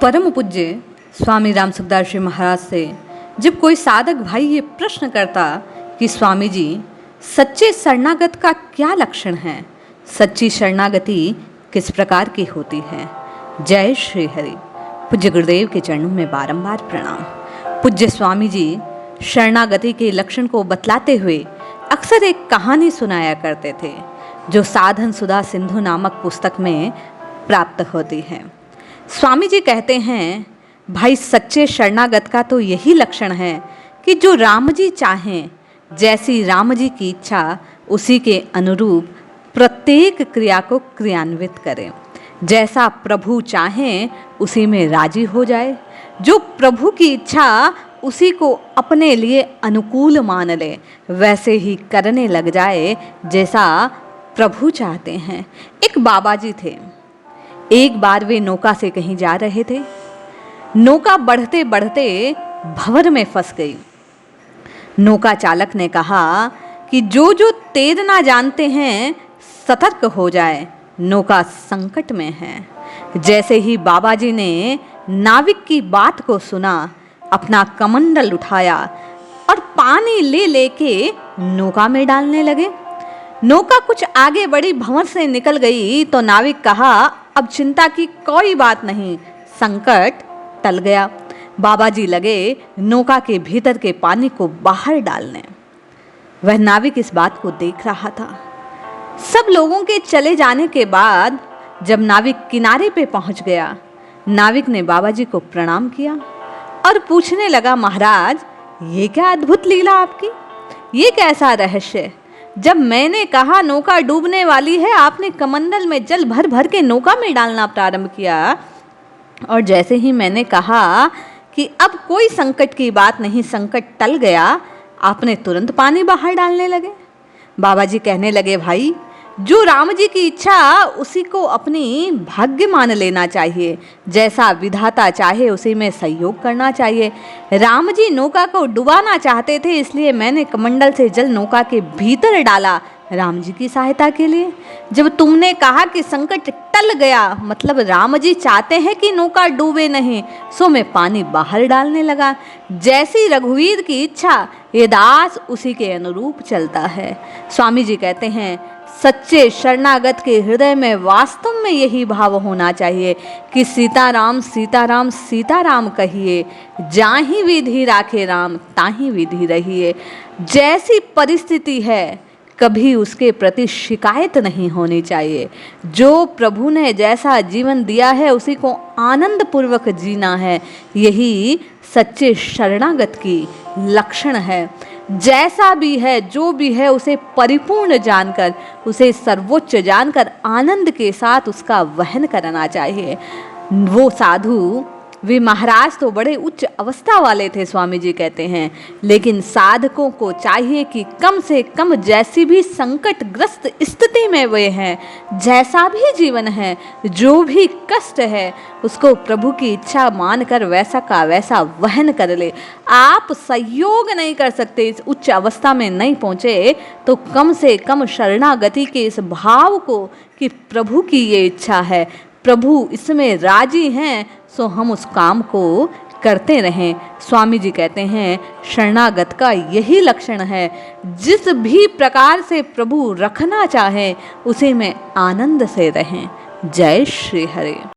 परम पूज्य स्वामी राम सुखदास जी महाराज से जब कोई साधक भाई ये प्रश्न करता कि स्वामी जी, सच्चे शरणागत का क्या लक्षण है, सच्ची शरणागति किस प्रकार की होती है। जय श्री हरि। पूज्य गुरुदेव के चरणों में बारंबार प्रणाम। पूज्य स्वामी जी शरणागति के लक्षण को बतलाते हुए अक्सर एक कहानी सुनाया करते थे, जो साधन सुधा सिंधु नामक पुस्तक में प्राप्त होती है। स्वामी जी कहते हैं, भाई सच्चे शरणागत का तो यही लक्षण है कि जो राम जी चाहें, जैसी राम जी की इच्छा उसी के अनुरूप प्रत्येक क्रिया को क्रियान्वित करें। जैसा प्रभु चाहें उसी में राजी हो जाए, जो प्रभु की इच्छा उसी को अपने लिए अनुकूल मान ले, वैसे ही करने लग जाए जैसा प्रभु चाहते हैं। एक बाबा जी थे। एक बार वे नौका से कहीं जा रहे थे। नौका बढ़ते बढ़ते भंवर में फंस गई। नौका चालक ने कहा कि जो जो तैरना जानते हैं सतर्क हो जाए, नौका संकट में है। जैसे ही बाबा जी ने नाविक की बात को सुना, अपना कमंडल उठाया और पानी ले लेके नौका में डालने लगे। नौका कुछ आगे बढ़ी, भंवर से निकल गई तो नाविक कहा, अब चिंता की कोई बात नहीं, संकट टल गया। बाबा जी लगे नौका के भीतर के पानी को बाहर डालने। वह नाविक इस बात को देख रहा था। सब लोगों के चले जाने के बाद जब नाविक किनारे पे पहुंच गया, नाविक ने बाबा जी को प्रणाम किया और पूछने लगा, महाराज ये क्या अद्भुत लीला आपकी, ये कैसा रहस्य। जब मैंने कहा नौका डूबने वाली है, आपने कमंडल में जल भर भर के नौका में डालना प्रारंभ किया, और जैसे ही मैंने कहा कि अब कोई संकट की बात नहीं, संकट टल गया, आपने तुरंत पानी बाहर डालने लगे। बाबा जी कहने लगे, भाई जो राम जी की इच्छा उसी को अपनी भाग्य मान लेना चाहिए। जैसा विधाता चाहे उसी में सहयोग करना चाहिए। राम जी नौका को डुबाना चाहते थे, इसलिए मैंने कमंडल से जल नौका के भीतर डाला राम जी की सहायता के लिए। जब तुमने कहा कि संकट टल गया, मतलब राम जी चाहते हैं कि नौका डूबे नहीं, सो मैं पानी बाहर डालने लगा। जैसी रघुवीर की इच्छा, ये दास उसी के अनुरूप चलता है। स्वामी जी कहते हैं, सच्चे शरणागत के हृदय में वास्तव में यही भाव होना चाहिए कि सीताराम सीताराम सीताराम कहिए, जाहि विधि राखे राम ताहि विधि रहिए। जैसी परिस्थिति है कभी उसके प्रति शिकायत नहीं होनी चाहिए। जो प्रभु ने जैसा जीवन दिया है उसी को आनंद पूर्वक जीना है। यही सच्चे शरणागत की लक्षण है। जैसा भी है, जो भी है, उसे परिपूर्ण जानकर, उसे सर्वोच्च जानकर आनंद के साथ उसका वहन करना चाहिए। वो साधु, वे महाराज तो बड़े उच्च अवस्था वाले थे, स्वामी जी कहते हैं, लेकिन साधकों को चाहिए कि कम से कम जैसी भी संकटग्रस्त स्थिति में वे हैं, जैसा भी जीवन है, जो भी कष्ट है, उसको प्रभु की इच्छा मानकर वैसा का वैसा वहन कर ले। आप सहयोग नहीं कर सकते, इस उच्च अवस्था में नहीं पहुँचे, तो कम से कम शरणागति के इस भाव को कि प्रभु की ये इच्छा है, प्रभु इसमें राजी हैं, सो हम उस काम को करते रहें। स्वामी जी कहते हैं, शरणागत का यही लक्षण है। जिस भी प्रकार से प्रभु रखना चाहे उसी में आनंद से रहें। जय श्री हरि।